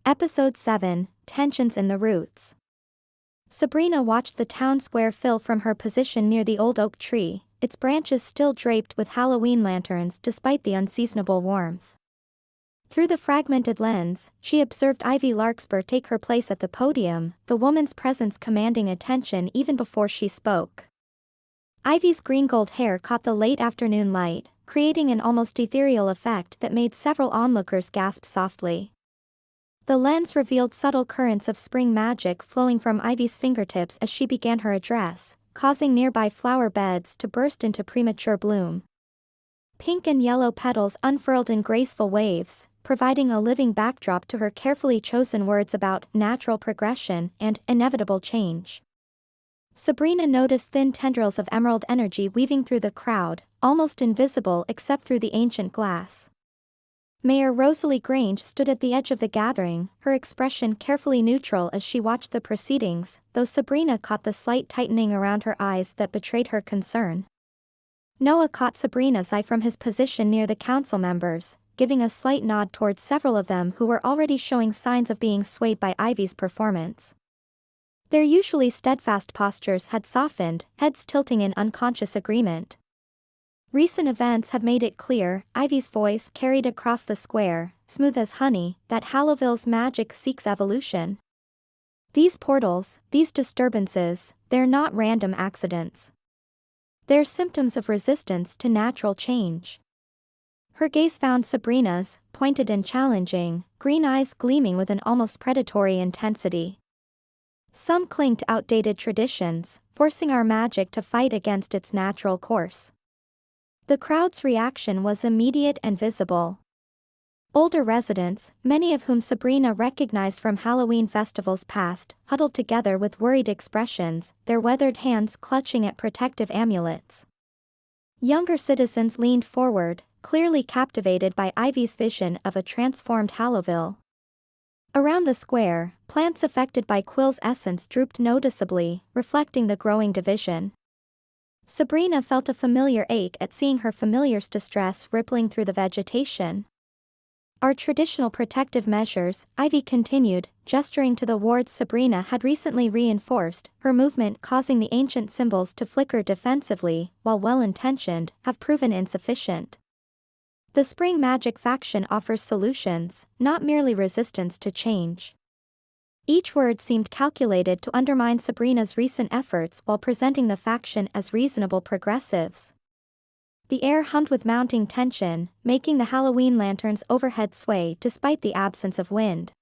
Episode 7, Tensions in the Roots. Sabrina watched the town square fill from her position near the old oak tree, its branches still draped with Halloween lanterns despite the unseasonable warmth. Through the fragmented lens, she observed Ivy Larkspur take her place at the podium, the woman's presence commanding attention even before she spoke. Ivy's green-gold hair caught the late afternoon light, creating an almost ethereal effect that made several onlookers gasp softly. The lens revealed subtle currents of spring magic flowing from Ivy's fingertips as she began her address, causing nearby flower beds to burst into premature bloom. Pink and yellow petals unfurled in graceful waves, providing a living backdrop to her carefully chosen words about natural progression and inevitable change. Sabrina noticed thin tendrils of emerald energy weaving through the crowd, almost invisible except through the ancient glass. Mayor Rosalie Grange stood at the edge of the gathering, her expression carefully neutral as she watched the proceedings, though Sabrina caught the slight tightening around her eyes that betrayed her concern. Noah caught Sabrina's eye from his position near the council members, giving a slight nod towards several of them who were already showing signs of being swayed by Ivy's performance. Their usually steadfast postures had softened, heads tilting in unconscious agreement. Recent events have made it clear, Ivy's voice carried across the square, smooth as honey, that Hallowville's magic seeks evolution. These portals, these disturbances, they're not random accidents. They're symptoms of resistance to natural change. Her gaze found Sabrina's, pointed and challenging, green eyes gleaming with an almost predatory intensity. Some cling to outdated traditions, forcing our magic to fight against its natural course. The crowd's reaction was immediate and visible. Older residents, many of whom Sabrina recognized from Halloween festivals past, huddled together with worried expressions, their weathered hands clutching at protective amulets. Younger citizens leaned forward, clearly captivated by Ivy's vision of a transformed Hallowville. Around the square, plants affected by Quill's essence drooped noticeably, reflecting the growing division. Sabrina felt a familiar ache at seeing her familiar's distress rippling through the vegetation. Our traditional protective measures, Ivy continued, gesturing to the wards Sabrina had recently reinforced, her movement causing the ancient symbols to flicker defensively, while well-intentioned, have proven insufficient. The spring magic faction offers solutions, not merely resistance to change. Each word seemed calculated to undermine Sabrina's recent efforts while presenting the faction as reasonable progressives. The air hummed with mounting tension, making the Halloween lanterns overhead sway despite the absence of wind.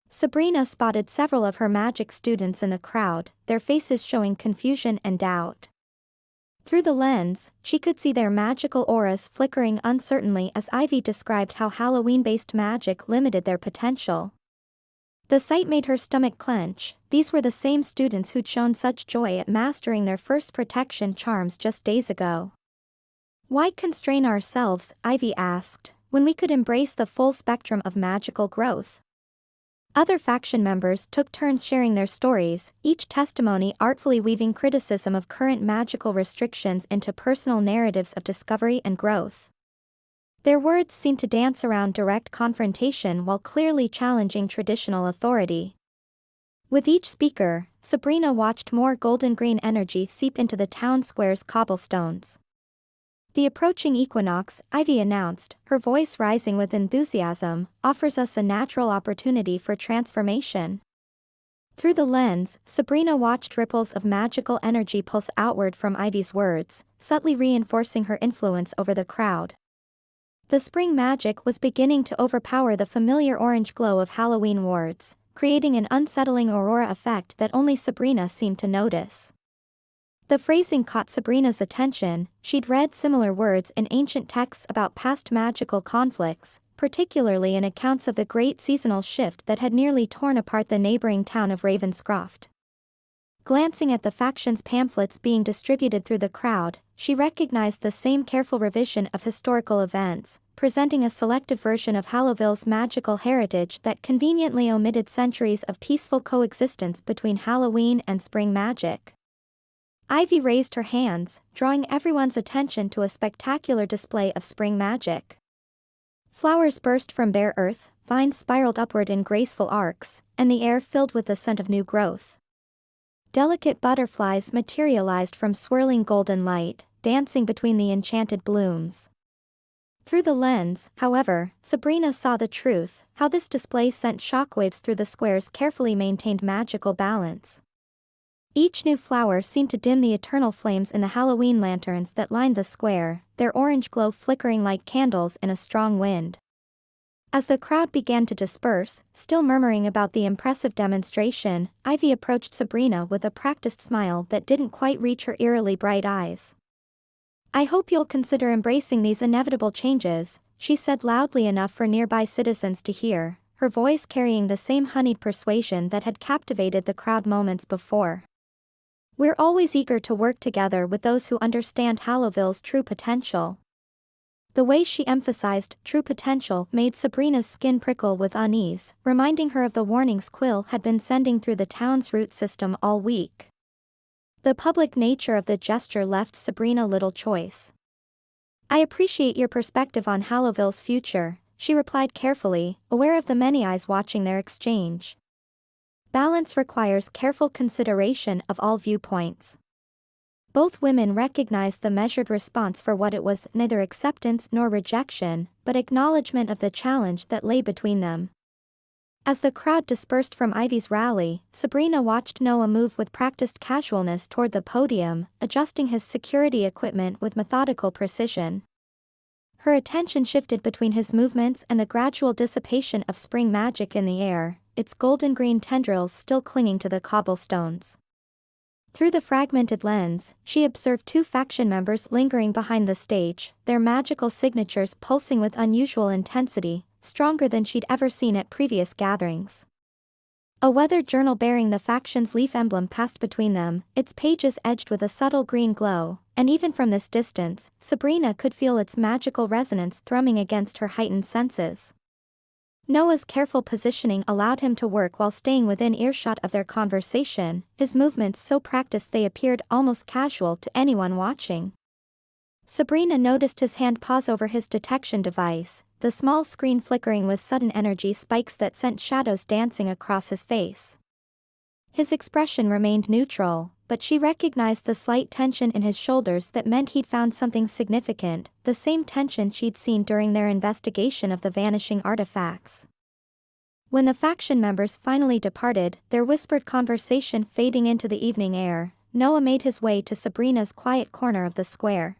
Sabrina spotted several of her magic students in the crowd, their faces showing confusion and doubt. Through the lens, she could see their magical auras flickering uncertainly as Ivy described how Halloween-based magic limited their potential. The sight made her stomach clench. These were the same students who'd shown such joy at mastering their first protection charms just days ago. Why constrain ourselves, Ivy asked, when we could embrace the full spectrum of magical growth? Other faction members took turns sharing their stories, each testimony artfully weaving criticism of current magical restrictions into personal narratives of discovery and growth. Their words seemed to dance around direct confrontation while clearly challenging traditional authority. With each speaker, Sabrina watched more golden-green energy seep into the town square's cobblestones. The approaching equinox, Ivy announced, her voice rising with enthusiasm, offers us a natural opportunity for transformation. Through the lens, Sabrina watched ripples of magical energy pulse outward from Ivy's words, subtly reinforcing her influence over the crowd. The spring magic was beginning to overpower the familiar orange glow of Halloween wards, creating an unsettling aurora effect that only Sabrina seemed to notice. The phrasing caught Sabrina's attention. She'd read similar words in ancient texts about past magical conflicts, particularly in accounts of the great seasonal shift that had nearly torn apart the neighboring town of Ravenscroft. Glancing at the faction's pamphlets being distributed through the crowd, she recognized the same careful revision of historical events, presenting a selective version of Hallowville's magical heritage that conveniently omitted centuries of peaceful coexistence between Halloween and spring magic. Ivy raised her hands, drawing everyone's attention to a spectacular display of spring magic. Flowers burst from bare earth, vines spiraled upward in graceful arcs, and the air filled with the scent of new growth. Delicate butterflies materialized from swirling golden light, dancing between the enchanted blooms. Through the lens, however, Sabrina saw the truth, how this display sent shockwaves through the square's carefully maintained magical balance. Each new flower seemed to dim the eternal flames in the Halloween lanterns that lined the square, their orange glow flickering like candles in a strong wind. As the crowd began to disperse, still murmuring about the impressive demonstration, Ivy approached Sabrina with a practiced smile that didn't quite reach her eerily bright eyes. "I hope you'll consider embracing these inevitable changes," she said loudly enough for nearby citizens to hear, her voice carrying the same honeyed persuasion that had captivated the crowd moments before. "We're always eager to work together with those who understand Hallowville's true potential." The way she emphasized true potential made Sabrina's skin prickle with unease, reminding her of the warnings Quill had been sending through the town's root system all week. The public nature of the gesture left Sabrina little choice. "I appreciate your perspective on Hallowville's future," she replied carefully, aware of the many eyes watching their exchange. Balance requires careful consideration of all viewpoints. Both women recognized the measured response for what it was, neither acceptance nor rejection, but acknowledgement of the challenge that lay between them. As the crowd dispersed from Ivy's rally, Sabrina watched Noah move with practiced casualness toward the podium, adjusting his security equipment with methodical precision. Her attention shifted between his movements and the gradual dissipation of spring magic in the air, its golden-green tendrils still clinging to the cobblestones. Through the fragmented lens, she observed two faction members lingering behind the stage, their magical signatures pulsing with unusual intensity, stronger than she'd ever seen at previous gatherings. A weathered journal bearing the faction's leaf emblem passed between them, its pages edged with a subtle green glow, and even from this distance, Sabrina could feel its magical resonance thrumming against her heightened senses. Noah's careful positioning allowed him to work while staying within earshot of their conversation, his movements so practiced they appeared almost casual to anyone watching. Sabrina noticed his hand pause over his detection device, the small screen flickering with sudden energy spikes that sent shadows dancing across his face. His expression remained neutral, but she recognized the slight tension in his shoulders that meant he'd found something significant, the same tension she'd seen during their investigation of the vanishing artifacts. When the faction members finally departed, their whispered conversation fading into the evening air, Noah made his way to Sabrina's quiet corner of the square.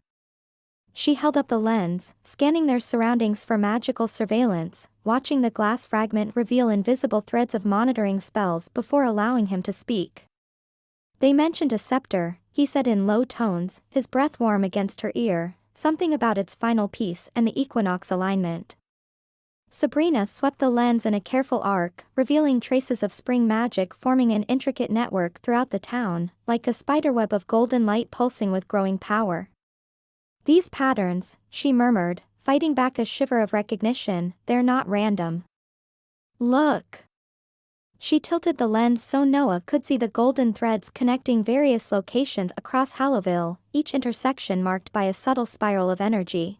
She held up the lens, scanning their surroundings for magical surveillance, watching the glass fragment reveal invisible threads of monitoring spells before allowing him to speak. "They mentioned a scepter," he said in low tones, his breath warm against her ear, something about its final piece and the equinox alignment. Sabrina swept the lens in a careful arc, revealing traces of spring magic forming an intricate network throughout the town, like a spiderweb of golden light pulsing with growing power. "These patterns," she murmured, fighting back a shiver of recognition, "they're not random. Look." She tilted the lens so Noah could see the golden threads connecting various locations across Hallowville, each intersection marked by a subtle spiral of energy.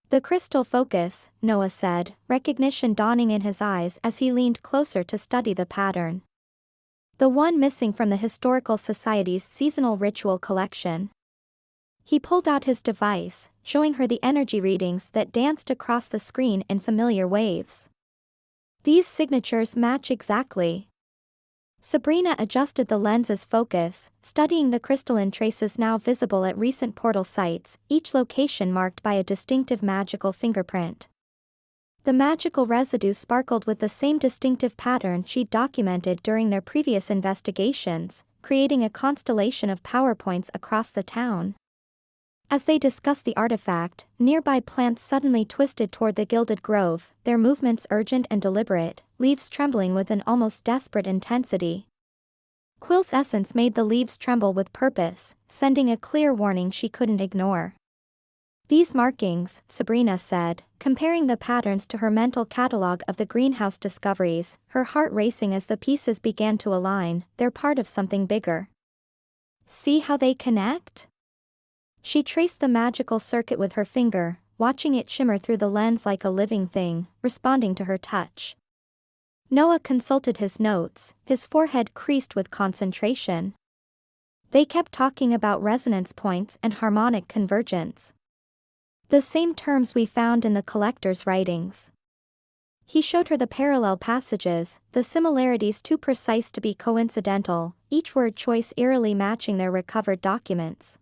"The crystal focus," Noah said, recognition dawning in his eyes as he leaned closer to study the pattern. "The one missing from the Historical Society's seasonal ritual collection." He pulled out his device, showing her the energy readings that danced across the screen in familiar waves. "These signatures match exactly." Sabrina adjusted the lens's focus, studying the crystalline traces now visible at recent portal sites, each location marked by a distinctive magical fingerprint. The magical residue sparkled with the same distinctive pattern she'd documented during their previous investigations, creating a constellation of power points across the town. As they discussed the artifact, nearby plants suddenly twisted toward the gilded grove, their movements urgent and deliberate, leaves trembling with an almost desperate intensity. Quill's essence made the leaves tremble with purpose, sending a clear warning she couldn't ignore. "These markings," Sabrina said, comparing the patterns to her mental catalogue of the greenhouse discoveries, her heart racing as the pieces began to align, "they're part of something bigger. See how they connect?" She traced the magical circuit with her finger, watching it shimmer through the lens like a living thing, responding to her touch. Noah consulted his notes, his forehead creased with concentration. They kept talking about resonance points and harmonic convergence. The same terms we found in the collector's writings. He showed her the parallel passages, the similarities too precise to be coincidental, each word choice eerily matching their recovered documents.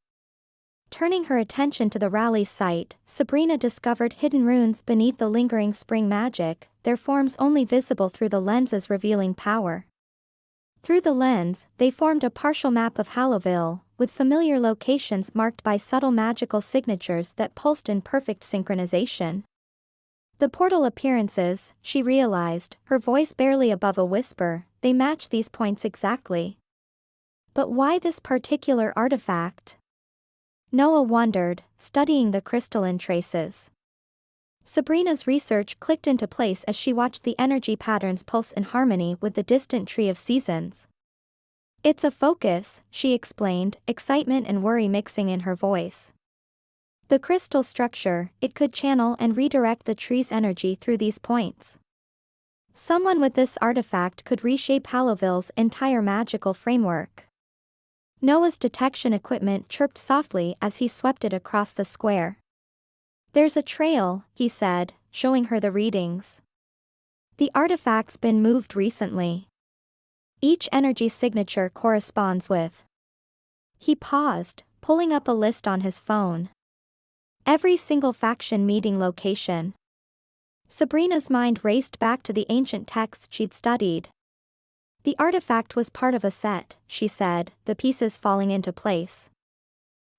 Turning her attention to the rallies site, Sabrina discovered hidden runes beneath the lingering spring magic, their forms only visible through the lens's revealing power. Through the lens, they formed a partial map of Hallowville, with familiar locations marked by subtle magical signatures that pulsed in perfect synchronization. The portal appearances, she realized, her voice barely above a whisper, they match these points exactly. But why this particular artifact? Noah wondered, studying the crystalline traces. Sabrina's research clicked into place as she watched the energy patterns pulse in harmony with the distant tree of seasons. It's a focus, she explained, excitement and worry mixing in her voice. The crystal structure, it could channel and redirect the tree's energy through these points. Someone with this artifact could reshape Hallowville's entire magical framework. Noah's detection equipment chirped softly as he swept it across the square. There's a trail, he said, showing her the readings. The artifact's been moved recently. Each energy signature corresponds with. He paused, pulling up a list on his phone. Every single faction meeting location. Sabrina's mind raced back to the ancient texts she'd studied. The artifact was part of a set, she said, the pieces falling into place.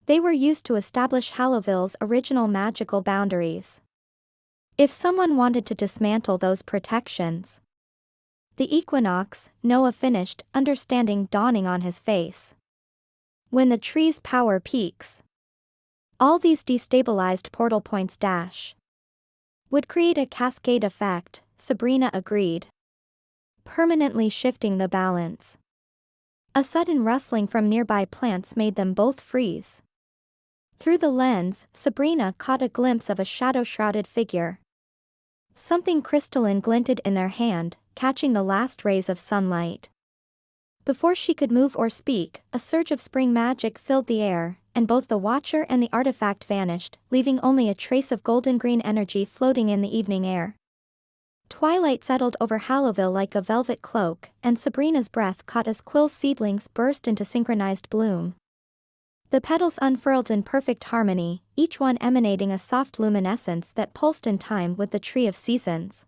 They were used to establish Hallowville's original magical boundaries. If someone wanted to dismantle those protections. The equinox, Noah finished, understanding dawning on his face. When the tree's power peaks. All these destabilized portal points would create a cascade effect, Sabrina agreed. Permanently shifting the balance. A sudden rustling from nearby plants made them both freeze. Through the lens, Sabrina caught a glimpse of a shadow-shrouded figure. Something crystalline glinted in their hand, catching the last rays of sunlight. Before she could move or speak, a surge of spring magic filled the air, and both the Watcher and the artifact vanished, leaving only a trace of golden-green energy floating in the evening air. Twilight settled over Hallowville like a velvet cloak, and Sabrina's breath caught as Quill's seedlings burst into synchronized bloom. The petals unfurled in perfect harmony, each one emanating a soft luminescence that pulsed in time with the tree of seasons.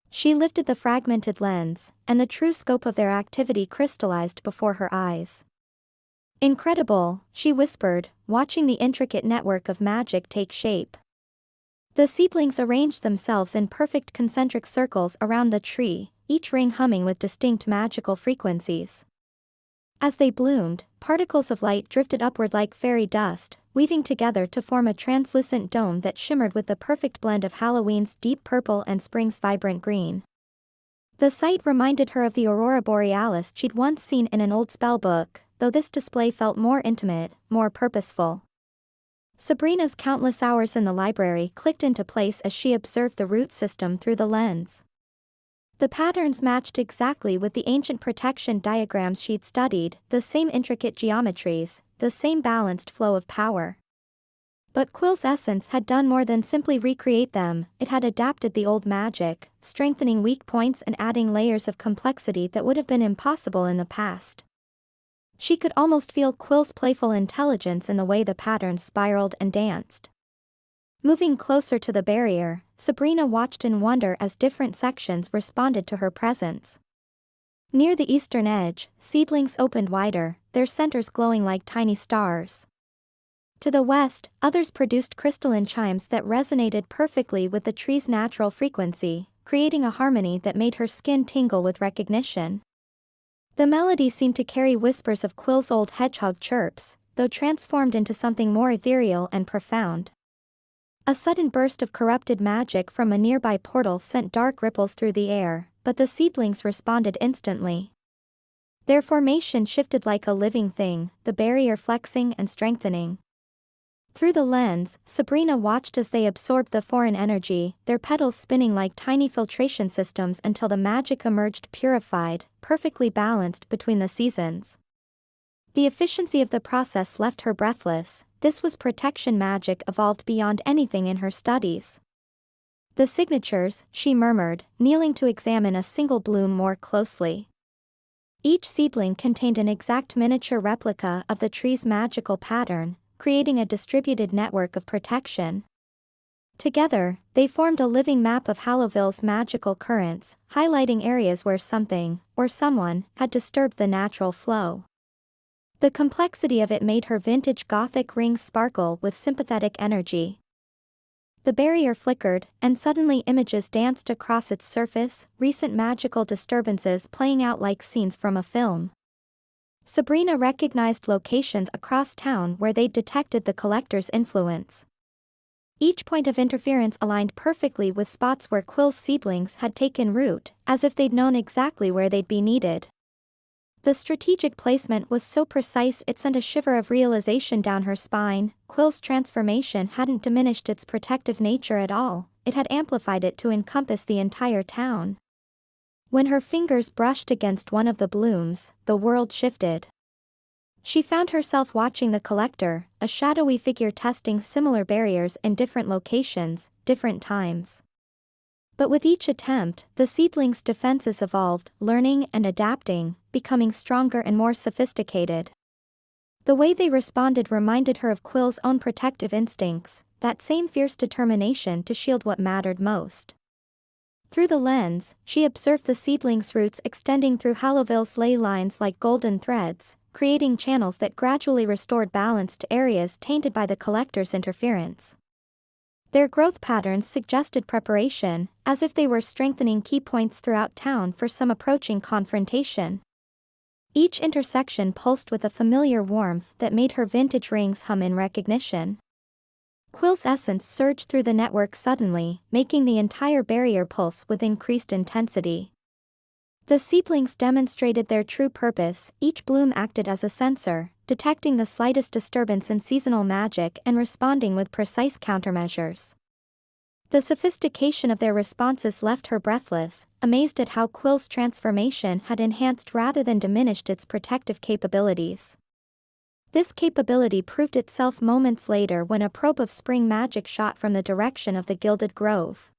She lifted the fragmented lens, and the true scope of their activity crystallized before her eyes. Incredible, she whispered, watching the intricate network of magic take shape. The seedlings arranged themselves in perfect concentric circles around the tree, each ring humming with distinct magical frequencies. As they bloomed, particles of light drifted upward like fairy dust, weaving together to form a translucent dome that shimmered with the perfect blend of Halloween's deep purple and spring's vibrant green. The sight reminded her of the aurora borealis she'd once seen in an old spellbook, though this display felt more intimate, more purposeful. Sabrina's countless hours in the library clicked into place as she observed the root system through the lens. The patterns matched exactly with the ancient protection diagrams she'd studied, the same intricate geometries, the same balanced flow of power. But Quill's essence had done more than simply recreate them, it had adapted the old magic, strengthening weak points and adding layers of complexity that would have been impossible in the past. She could almost feel Quill's playful intelligence in the way the patterns spiraled and danced. Moving closer to the barrier, Sabrina watched in wonder as different sections responded to her presence. Near the eastern edge, seedlings opened wider, their centers glowing like tiny stars. To the west, others produced crystalline chimes that resonated perfectly with the tree's natural frequency, creating a harmony that made her skin tingle with recognition. The melody seemed to carry whispers of Quill's old hedgehog chirps, though transformed into something more ethereal and profound. A sudden burst of corrupted magic from a nearby portal sent dark ripples through the air, but the seedlings responded instantly. Their formation shifted like a living thing, the barrier flexing and strengthening. Through the lens, Sabrina watched as they absorbed the foreign energy, their petals spinning like tiny filtration systems until the magic emerged purified, perfectly balanced between the seasons. The efficiency of the process left her breathless. This was protection magic evolved beyond anything in her studies. The signatures, she murmured, kneeling to examine a single bloom more closely. Each seedling contained an exact miniature replica of the tree's magical pattern, creating a distributed network of protection. Together, they formed a living map of Hallowville's magical currents, highlighting areas where something, or someone, had disturbed the natural flow. The complexity of it made her vintage Gothic rings sparkle with sympathetic energy. The barrier flickered, and suddenly images danced across its surface, recent magical disturbances playing out like scenes from a film. Sabrina recognized locations across town where they'd detected the collector's influence. Each point of interference aligned perfectly with spots where Quill's seedlings had taken root, as if they'd known exactly where they'd be needed. The strategic placement was so precise it sent a shiver of realization down her spine. Quill's transformation hadn't diminished its protective nature at all, it had amplified it to encompass the entire town. When her fingers brushed against one of the blooms, the world shifted. She found herself watching the collector, a shadowy figure testing similar barriers in different locations, different times. But with each attempt, the seedlings' defenses evolved, learning and adapting, becoming stronger and more sophisticated. The way they responded reminded her of Quill's own protective instincts, that same fierce determination to shield what mattered most. Through the lens, she observed the seedlings' roots extending through Hallowville's ley lines like golden threads, creating channels that gradually restored balance to areas tainted by the collector's interference. Their growth patterns suggested preparation, as if they were strengthening key points throughout town for some approaching confrontation. Each intersection pulsed with a familiar warmth that made her vintage rings hum in recognition. Quill's essence surged through the network suddenly, making the entire barrier pulse with increased intensity. The seedlings demonstrated their true purpose. Each bloom acted as a sensor, detecting the slightest disturbance in seasonal magic and responding with precise countermeasures. The sophistication of their responses left her breathless, amazed at how Quill's transformation had enhanced rather than diminished its protective capabilities. This capability proved itself moments later when a probe of spring magic shot from the direction of the Gilded Grove.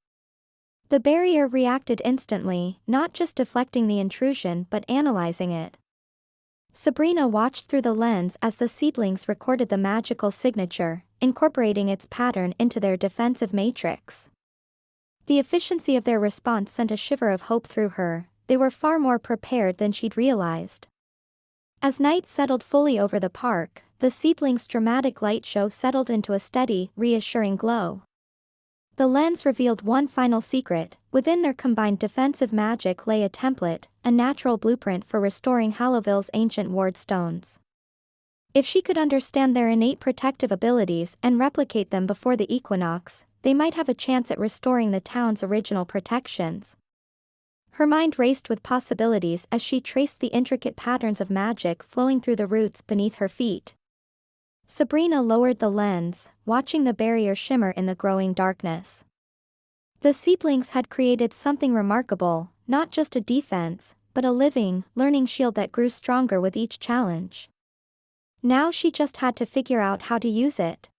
The barrier reacted instantly, not just deflecting the intrusion but analyzing it. Sabrina watched through the lens as the seedlings recorded the magical signature, incorporating its pattern into their defensive matrix. The efficiency of their response sent a shiver of hope through her. They were far more prepared than she'd realized. As night settled fully over the park, the seedlings' dramatic light show settled into a steady, reassuring glow. The lens revealed one final secret: within their combined defensive magic lay a template, a natural blueprint for restoring Hallowville's ancient ward stones. If she could understand their innate protective abilities and replicate them before the equinox, they might have a chance at restoring the town's original protections. Her mind raced with possibilities as she traced the intricate patterns of magic flowing through the roots beneath her feet. Sabrina lowered the lens, watching the barrier shimmer in the growing darkness. The seedlings had created something remarkable, not just a defense, but a living, learning shield that grew stronger with each challenge. Now she just had to figure out how to use it.